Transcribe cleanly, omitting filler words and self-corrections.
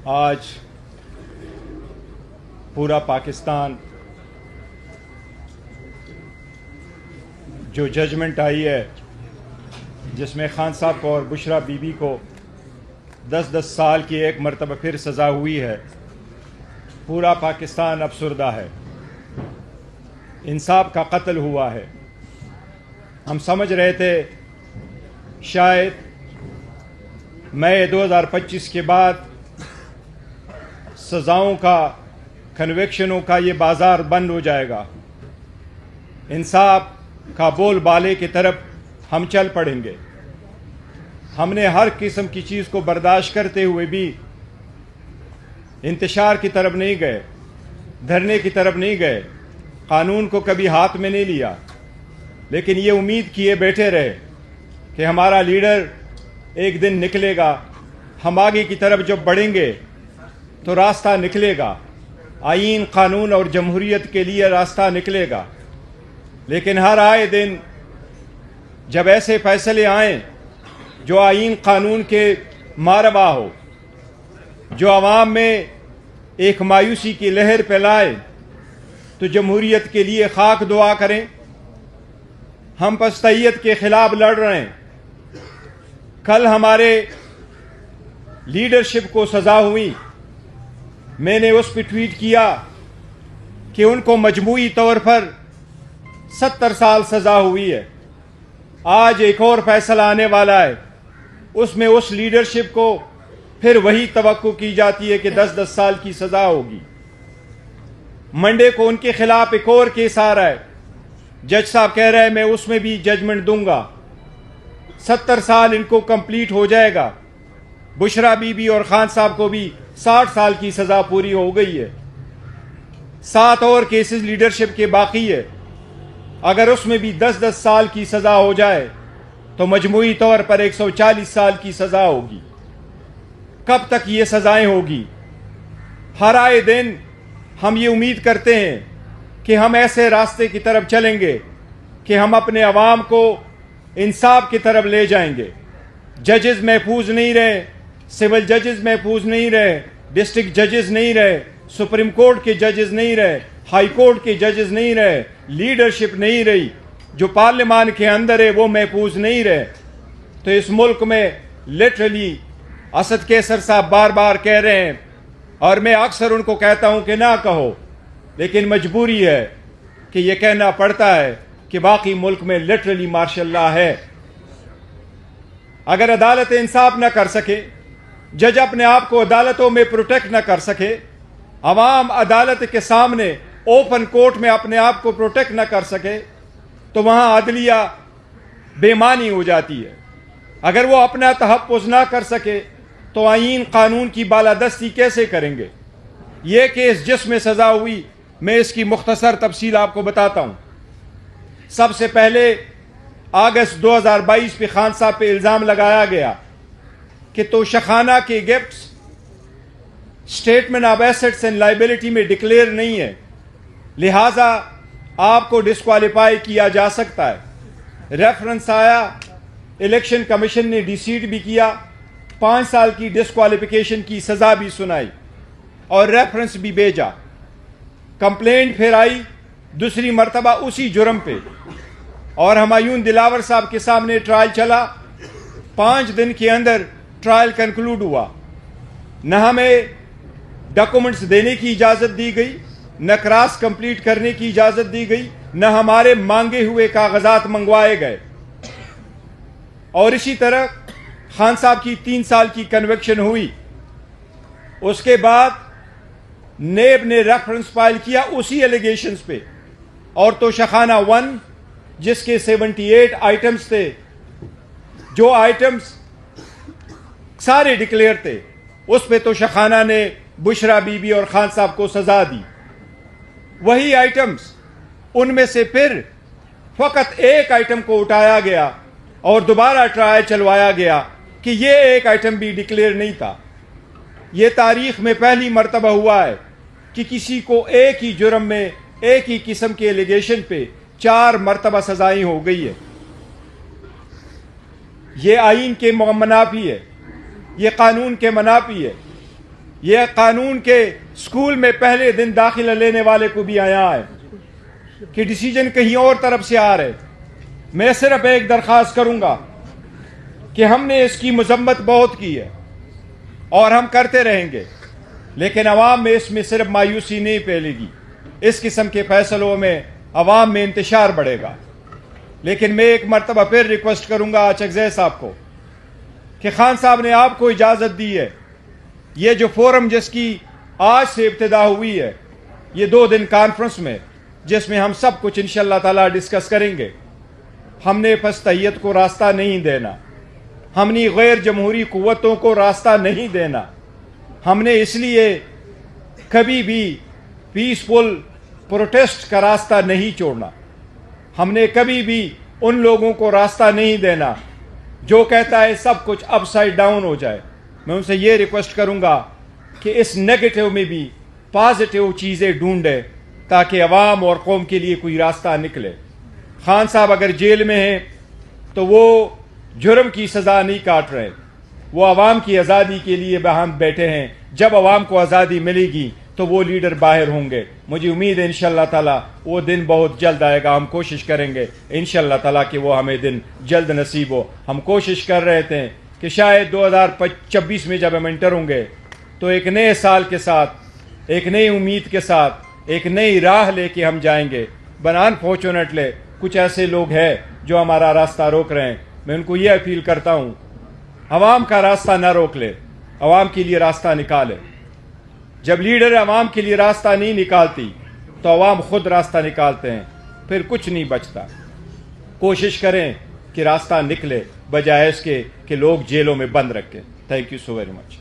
آج پورا پاکستان جو ججمنٹ آئی ہے جس میں خان صاحب کو اور بشرا بی بی کو 10 سال کی ایک مرتبہ پھر سزا ہوئی ہے، پورا پاکستان افسردہ ہے، انصاف کا قتل ہوا ہے۔ ہم سمجھ رہے تھے شاید مئی 2025 کے بعد سزاؤں کا، کنوکشنوں کا یہ بازار بند ہو جائے گا، انصاف کا بول بالے کی طرف ہم چل پڑیں گے۔ ہم نے ہر قسم کی چیز کو برداشت کرتے ہوئے بھی انتشار کی طرف نہیں گئے، دھرنے کی طرف نہیں گئے، قانون کو کبھی ہاتھ میں نہیں لیا، لیکن یہ امید کیے بیٹھے رہے کہ ہمارا لیڈر ایک دن نکلے گا، ہم آگے کی طرف جب بڑھیں گے تو راستہ نکلے گا، آئین، قانون اور جمہوریت کے لیے راستہ نکلے گا۔ لیکن ہر آئے دن جب ایسے فیصلے آئیں جو آئین قانون کے ماروا ہو، جو عوام میں ایک مایوسی کی لہر پھیلائے، تو جمہوریت کے لیے خاک دعا کریں۔ ہم پستیت کے خلاف لڑ رہے ہیں۔ کل ہمارے لیڈرشپ کو سزا ہوئی، میں نے اس پہ ٹویٹ کیا کہ ان کو مجموعی طور پر 70 سال سزا ہوئی ہے۔ آج ایک اور فیصلہ آنے والا ہے، اس میں اس لیڈرشپ کو پھر وہی توقع کی جاتی ہے کہ 10 سال کی سزا ہوگی۔ منڈے کو ان کے خلاف ایک اور کیس آ رہا ہے، جج صاحب کہہ رہے ہیں میں اس میں بھی ججمنٹ دوں گا، 70 سال ان کو کمپلیٹ ہو جائے گا۔ بشرا بی بی اور خان صاحب کو بھی 60 سال کی سزا پوری ہو گئی ہے، 7 اور کیسز لیڈرشپ کے باقی ہے۔ اگر اس میں بھی 10 سال کی سزا ہو جائے تو مجموعی طور پر 140 سال کی سزا ہوگی۔ کب تک یہ سزائیں ہوگی؟ ہر آئے دن ہم یہ امید کرتے ہیں کہ ہم ایسے راستے کی طرف چلیں گے کہ ہم اپنے عوام کو انصاف کی طرف لے جائیں گے۔ ججز محفوظ نہیں رہے، سول ججز محفوظ نہیں رہے، ڈسٹرکٹ ججز نہیں رہے، سپریم کورٹ کے ججز نہیں رہے، ہائی کورٹ کے ججز نہیں رہے، لیڈرشپ نہیں رہی، جو پارلیمان کے اندر ہے وہ محفوظ نہیں رہے۔ تو اس ملک میں لٹرلی اسد کیسر صاحب بار بار کہہ رہے ہیں، اور میں اکثر ان کو کہتا ہوں کہ نہ کہو، لیکن مجبوری ہے کہ یہ کہنا پڑتا ہے کہ باقی ملک میں لٹرلی ماشاء اللہ ہے۔ اگر عدالت انصاف نہ کر سکے، جج اپنے آپ کو عدالتوں میں پروٹیکٹ نہ کر سکے، عوام عدالت کے سامنے اوپن کورٹ میں اپنے آپ کو پروٹیکٹ نہ کر سکے، تو وہاں عدلیہ بے معنی ہو جاتی ہے۔ اگر وہ اپنا تحفظ نہ کر سکے تو آئین قانون کی بالادستی کیسے کریں گے؟ یہ کیس جس میں سزا ہوئی، میں اس کی مختصر تفصیل آپ کو بتاتا ہوں۔ سب سے پہلے اگست 2022 پہ خان صاحب پہ الزام لگایا گیا کہ توشخانہ کے gifts statement of assets and liability میں ڈکلیئر نہیں ہے، لہٰذا آپ کو ڈسکوالیفائی کیا جا سکتا ہے۔ ریفرنس آیا، الیکشن کمیشن نے ڈیسیڈ بھی کیا، 5 سال کی ڈسکوالیفیکیشن کی سزا بھی سنائی اور ریفرنس بھی بھیجا۔ کمپلینٹ پھر آئی دوسری مرتبہ اسی جرم پہ، اور ہمایون دلاور صاحب کے سامنے ٹرائل چلا۔ 5 دن کے اندر ٹرائل کنکلوڈ ہوا۔ نہ ہمیں ڈاکومنٹس دینے کی اجازت دی گئی، نہ کراس کمپلیٹ کرنے کی اجازت دی گئی، نہ ہمارے مانگے ہوئے کاغذات منگوائے گئے۔ اور اسی طرح خان صاحب کی 3 سال کی کنوکشن ہوئی۔ اس کے بعد نیب نے ریفرنس فائل کیا اسی ایلیگیشنز پہ، اور توشخانہ 1 جس کے 78 آئٹمز تھے، جو آئٹمز سارے ڈکلیئر تھے، اس پہ توشخانہ نے بشرا بی بی اور خان صاحب کو سزا دی۔ وہی آئٹمز، ان میں سے پھر فقط ایک آئٹم کو اٹھایا گیا اور دوبارہ ٹرائل چلوایا گیا کہ یہ ایک آئٹم بھی ڈکلیئر نہیں تھا۔ یہ تاریخ میں پہلی مرتبہ ہوا ہے کہ کسی کو ایک ہی جرم میں، ایک ہی قسم کے ایلیگیشن پہ 4 مرتبہ سزائیں ہو گئی ہے۔ یہ آئین کے منافی ہے، یہ قانون کے منافی ہے۔ یہ قانون کے اسکول میں پہلے دن داخلہ لینے والے کو بھی آیا ہے کہ ڈیسیجن کہیں اور طرف سے آ رہے. میں صرف ایک درخواست کروں گا کہ ہم نے اس کی مذمت بہت کی ہے اور ہم کرتے رہیں گے، لیکن عوام میں اس میں صرف مایوسی نہیں پھیلے گی. اس قسم کے فیصلوں میں عوام میں انتشار بڑھے گا. لیکن میں ایک مرتبہ پھر ریکویسٹ کروں گا چکزئی صاحب کو کہ خان صاحب نے آپ کو اجازت دی ہے، یہ جو فورم جس کی آج سے ابتدا ہوئی ہے، یہ 2 دن کانفرنس میں جس میں ہم سب کچھ انشاءاللہ تعالی ڈسکس کریں گے. ہم نے فسطیت کو راستہ نہیں دینا، ہم نے غیر جمہوری قوتوں کو راستہ نہیں دینا. ہم نے اس لیے کبھی بھی پیسفل پروٹیسٹ کا راستہ نہیں چھوڑنا. ہم نے کبھی بھی ان لوگوں کو راستہ نہیں دینا جو کہتا ہے سب کچھ اپ سائڈ ڈاؤن ہو جائے. میں ان سے یہ ریکویسٹ کروں گا کہ اس نیگیٹو میں بھی پازیٹیو چیزیں ڈھونڈے تاکہ عوام اور قوم کے لیے کوئی راستہ نکلے. خان صاحب اگر جیل میں ہیں تو وہ جرم کی سزا نہیں کاٹ رہے، وہ عوام کی آزادی کے لیے بہم بیٹھے ہیں. جب عوام کو آزادی ملے گی تو وہ لیڈر باہر ہوں گے. مجھے امید ہے انشاءاللہ تعالی وہ دن بہت جلد آئے گا. ہم کوشش کریں گے انشاءاللہ تعالی کہ وہ ہمیں دن جلد نصیب ہو. ہم کوشش کر رہے تھے کہ شاید 2026 میں جب ہم انٹر ہوں گے تو ایک نئے سال کے ساتھ، ایک نئی امید کے ساتھ، ایک نئی راہ لے کے ہم جائیں گے. بٹ انفارچونیٹلی کچھ ایسے لوگ ہیں جو ہمارا راستہ روک رہے ہیں. میں ان کو یہ اپیل کرتا ہوں، عوام کا راستہ نہ روک لے، عوام کے لیے راستہ نکالے. جب لیڈر عوام کے لیے راستہ نہیں نکالتی تو عوام خود راستہ نکالتے ہیں، پھر کچھ نہیں بچتا. کوشش کریں کہ راستہ نکلے بجائے اس کے کہ لوگ جیلوں میں بند رکھیں. Thank you so very much.